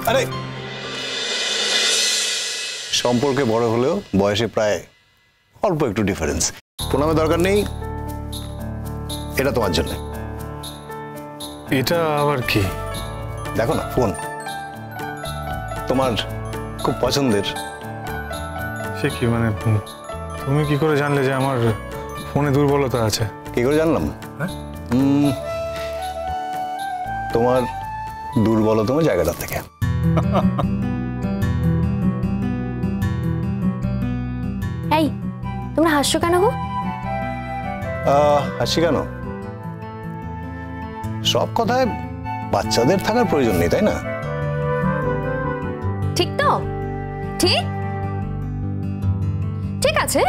আরে সম্পর্কে বড় হলেও বয়সে প্রায় অল্প একটু ডিফারেন্স। প্রণামের দরকার নেই, এটা তোমার জন্য। এটা আবার কি? দেখো না, ফোন তোমার খুব পছন্দের। সে কি মানে, তুমি কি করে জানলে যে আমার ফোনে দুর্বলতা আছে? কি করে জানলাম? তোমার দুর্বলতম জায়গাটা থেকে। এই, তোমরা হাসছো কেন গো? হাসি কেন? সব কথায় বাচ্চাদের থাকার প্রয়োজন নেই, তাই না? ঠিক তো? ঠিক ঠিক আছে,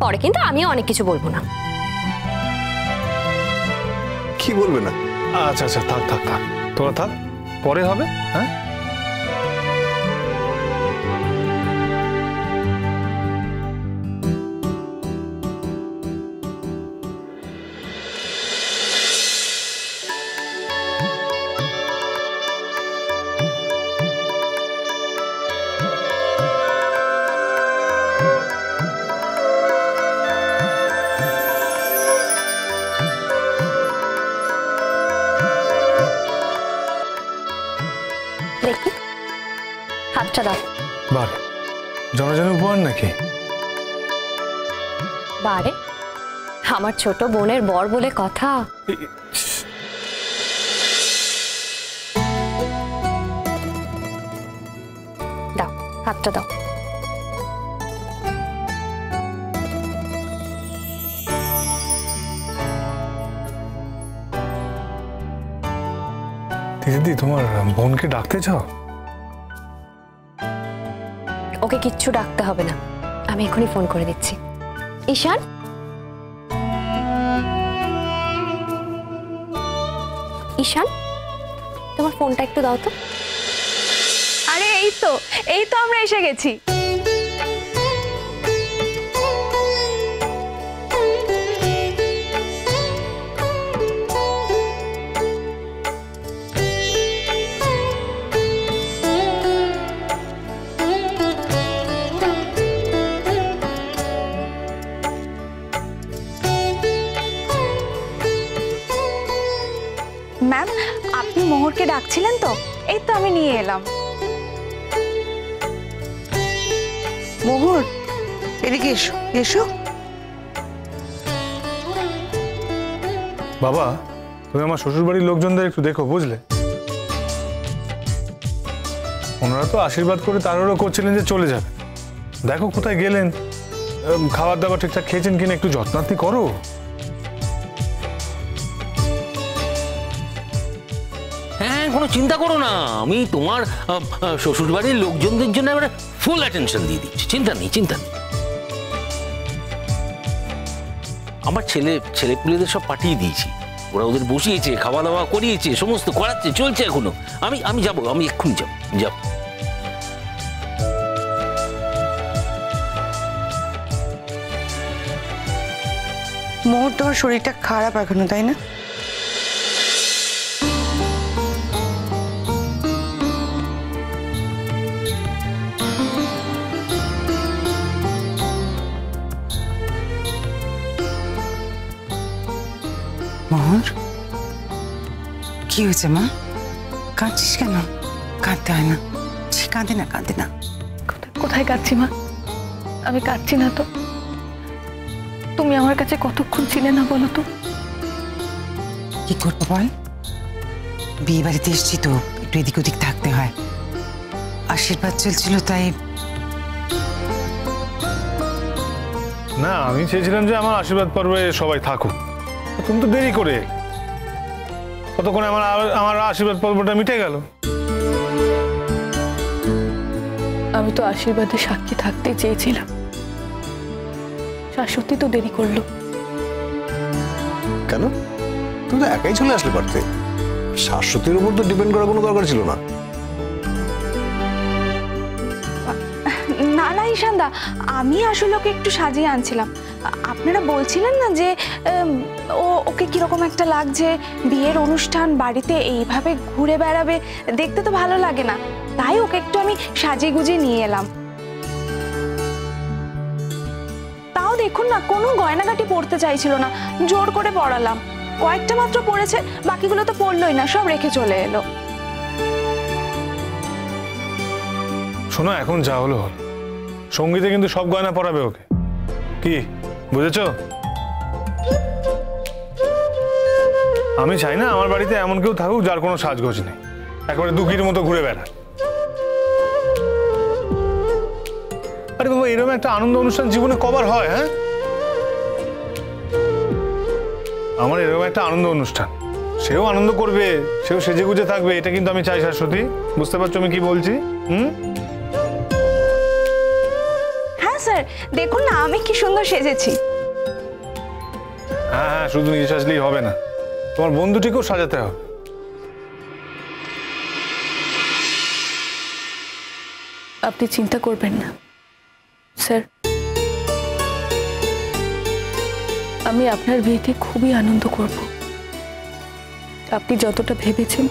পরে কিন্তু আমিও অনেক কিছু বলবো না। কি বলবে না? আচ্ছা আচ্ছা, থাক থাক থাক, তোরা থাক, পরে হবে। হ্যাঁ, দেখি হাতটা দাও। বারে জনজনী উপহার নাকি? বারে আমার ছোট বোনের বর বলে কথা। দাও, হাতটা দাও। দিদি, তোমার বোনকে ডাকতে চাও? ওকে কিচ্ছু ডাকতে হবে না, আমি এখনই ফোন করে দিচ্ছি। ঈশান, ঈশান, তোমার ফোনটা একটু দাও তো। আরে এই তো আমরা এসে গেছি। ম্যাম, আপনি মোহরকে ডাকছিলেন তো? এই তো আমি নিয়ে এলাম। মোহর, এদিকে এসো এসো। বাবা, তুমি আমার শ্বশুর বাড়ির লোকজনদের একটু দেখো, বুঝলে? ওনারা তো আশীর্বাদ করে তারও করছিলেন যে চলে যাবে। দেখো কোথায় গেলেন, খাবার দাবার ঠিকঠাক খেয়েছেন কিনা, একটু যত্নার্থী করো। হ্যাঁ, কোনো চিন্তা করো না, আমি তোমার শ্বশুর বাড়ির লোকজনদের জন্য এবারে ফুল অ্যাটেনশন দিয়ে দিচ্ছি। চিন্তা নেই, চিন্তা নেই। আমার ছেলেপুলেদের সব পাঠিয়ে দিয়েছি, ওরা ওদের বসিয়েছে, খাওয়া দাওয়া করিয়েছে, সমস্ত করাচ্ছে, চলছে এখনো। আমি যাবো, আমি এক্ষুনি যাবো। মোহর, তোমার শরীরটা খারাপ এখনো, তাই না? মোহর, কি হয়েছে মা? কাঁদছিস কেন? কাঁদতে হয় না, কাঁদে না, কাঁদে না। কোথায় কাঁদছি মা? আমি কাঁদছি না তো। তুমি আমার কাছে কতক্ষণ ছিলে না বলো তো? কি করবো বল, বিয়ে বাড়িতে এসছি তো, একটু এদিক ওদিক থাকতে হয়। আশীর্বাদ চলছিল তাই। না, আমি চেয়েছিলাম যে আমার আশীর্বাদ পর্বে সবাই থাকুক, তুমি তো দেরি করে। ততক্ষণে আমার আশীর্বাদ পর্বটা মিটে গেল। আমি তো আশীর্বাদের সাক্ষী থাকতে চেয়েছিলাম, শাশ্বতী তো দেরি করলো। কেন? তুমি তো একাই চলে আসলে পারতে, শাশ্বতীর উপর তো ডিপেন্ড করার কোনো দরকার ছিল না। না না ঈশানদা, আমি আসলে ওকে একটু সাজিয়ে আনছিলাম। আপনারা বলছিলেন না যে ওকে কিরকম একটা লাগছে, বিয়ের অনুষ্ঠান বাড়িতে এইভাবে ঘুরে বেড়াবে, দেখতে তো ভালো লাগে না, তাই ওকে একটু আমি সাজিয়ে গুজিয়ে নিয়ে এলাম। তাও দেখুন না, কোনো গয়নাগাটি পরতে চাইছিল না, জোর করে পরালাম। কয়েকটা মাত্র পড়েছে, বাকিগুলো তো পড়লোই না, সব রেখে চলে এলো। শোনো, এখন যা হলো হলো, সঙ্গীতে কিন্তু সব গয়না পরাবে ওকে, কি বুঝেছো? আমি চাই না আমার বাড়িতে এমন কেউ থাকুক যার কোনো সাজগোজ নেই, একেবারে দুঃখীর মতো ঘুরে বেড়ায়। আরে বাবা, এরকম একটা আনন্দ অনুষ্ঠান জীবনে কবার হয়? হ্যাঁ, আমার এরকম একটা আনন্দ অনুষ্ঠান, সেও আনন্দ করবে, সেও সেজে গুজে থাকবে, এটা কিন্তু আমি চাই শাশ্বতী। বুঝতে পারছো আমি কি বলছি? হ্যাঁ স্যার, দেখুন না আমি কি সুন্দর সেজেছি। হ্যাঁ হ্যাঁ, শুধু নিজে সাজলেই হবে না, তোমার বন্ধুটিকেও সাজাতে হবে। আপনি চিন্তা করবেন না স্যার, আমি আপনার বিয়েতে খুবই আনন্দ করব। আপনি যতটা ভেবেছেন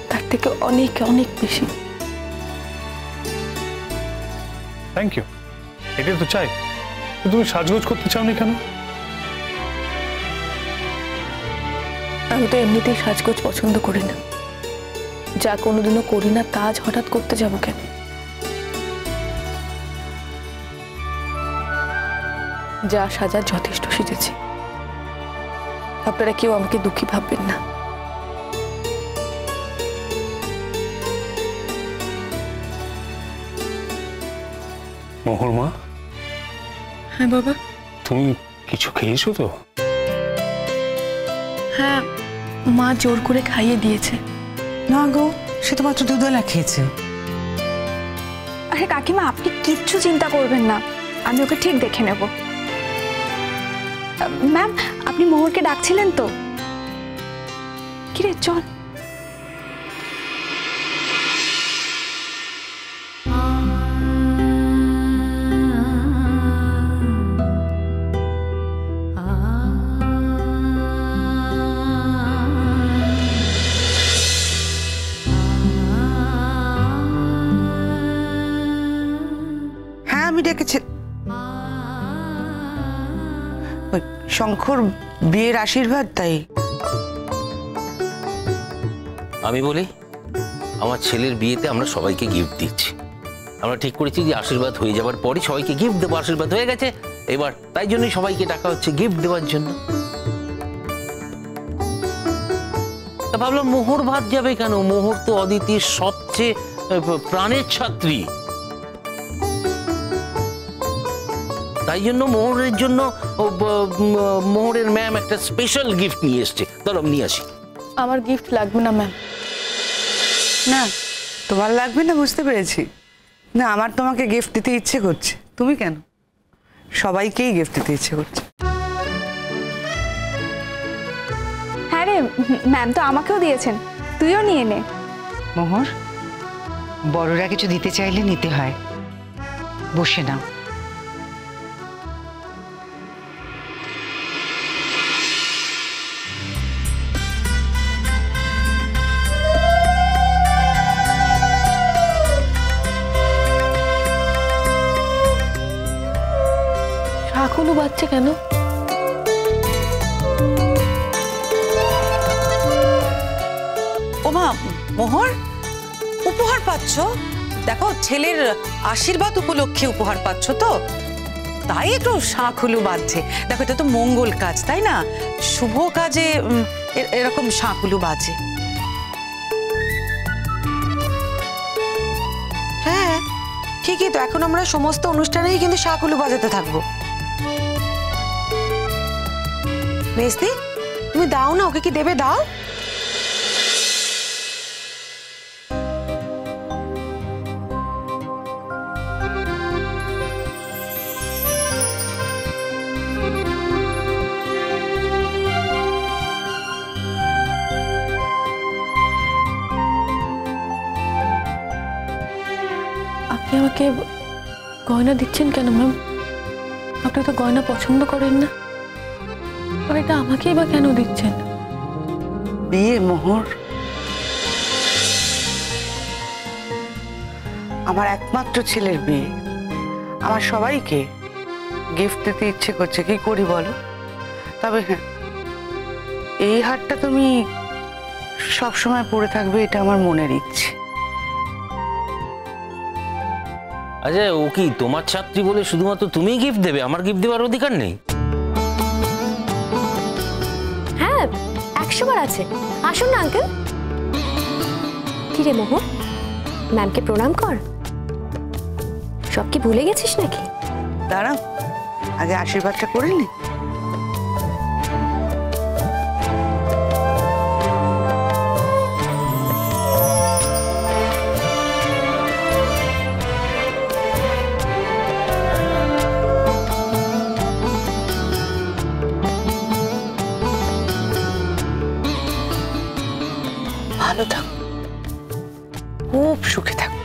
তার থেকে অনেক অনেক বেশি। থ্যাংক ইউ, এটাই তো চাই। তুমি সাজগোজ করতে চাওনি কেন? আমি তো এমনিতেই সাজগোজ পছন্দ করি না, যা কোনোদিনও করি না তা আজ হঠাৎ করতে যাব কেন? যা সাজার যথেষ্ট সেজেছি, আপনারা কেউ আমাকে দুঃখী ভাববেন না। মোহর মা। হ্যাঁ বাবা। তুমি কিছু খেয়েছো তো? হ্যাঁ, মা জোর করে খাইয়ে দিয়েছে। না গো, সে তো মাত্র দুধওয়ালা খেয়েছে। আরে কাকিমা, আপনি কিচ্ছু চিন্তা করবেন না, আমি ওকে ঠিক দেখে নেব। ম্যাম, আপনি মোহরকে ডাকছিলেন তো? কিরে চল। হ্যাঁ, আমি ডেকেছি। শঙ্কর বিয়ের আশীর্বাদ, তাই আমি বলি, আমার ছেলের বিয়েতে আমরা সবাইকে গিফট দিচ্ছি। আমরা ঠিক করেছি যে আশীর্বাদ হয়ে যাবার পরই সবাইকে গিফট দেবো। আশীর্বাদ হয়ে গেছে এবার, তাই জন্যই সবাইকে ডাকা হচ্ছে গিফট দেওয়ার জন্য। তা ভাবলাম মোহর ভাত যাবে কেন? মোহর তো অদিতির সবচেয়ে প্রাণের ছাত্রী, তাই জন্য মোহরের জন্য মোহরের ম্যাম একটা স্পেশাল গিফট নিয়ে এসছে। ধরো নিয়ে আসি। আমার গিফট লাগবে না ম্যাম। না, তোমার লাগবে না বুঝতে পেরেছি। না, আমার তোমাকে গিফট দিতে ইচ্ছে করছে। তুমি কেন? সবাইকেই গিফট দিতে ইচ্ছে করছে। হ্যাঁ রে, ম্যাম তো আমাকেও দিয়েছেন, তুইও নিয়ে নে। মোহর, বড়রা কিছু দিতে চাইলে নিতে হয়, বসে নাও। শাকুলু বাচ্চা কেন? ওমা মোহর, উপহার পাচ্ছ? দেখো, ছেলের আশীর্বাদ উপলক্ষে উপহার পাচ্ছ তো, তাই একটু শাঁখুলু বাজছে। দেখো, এটা তো মঙ্গল কাজ, তাই না? শুভ কাজে এরকম শাঁখুলু বাজে। হ্যাঁ ঠিকই তো, এখন আমরা সমস্ত অনুষ্ঠানেই কিন্তু শাঁখুলু বাজাতে থাকবো। মেজদি, তুমি দাও না, ওকে কি দেবে? দাও। আপনি আমাকে গয়না দিচ্ছেন কেন ম্যাম? আপনি তো গয়না পছন্দ করেন না, আর এটা আমাকেই বা কেন দিচ্ছেন? বিয়ে মোহর, আমার একমাত্র ছেলের বিয়ে, আমার সবাইকে গিফট দিতে ইচ্ছে করছে, কি করি বলো? তবে হ্যাঁ, এই হারটা তুমি সবসময় পরে থাকবে, এটা আমার মনের ইচ্ছে। আচ্ছা, ও কি তোমার ছাত্রী বলে শুধুমাত্র তুমিই গিফট দেবে? আমার গিফট দেওয়ার অধিকার নেই? হ্যাঁ, 100 বার আছে। আসুন না আঙ্কেল। কি রে মোহন, ম্যামকে প্রণাম কর। সব কি ভুলে গেছিস নাকি? দাঁড়াও, আগে আশীর্বাদটা করে নি। ভালো থাকো, খুব সুখে থাকো।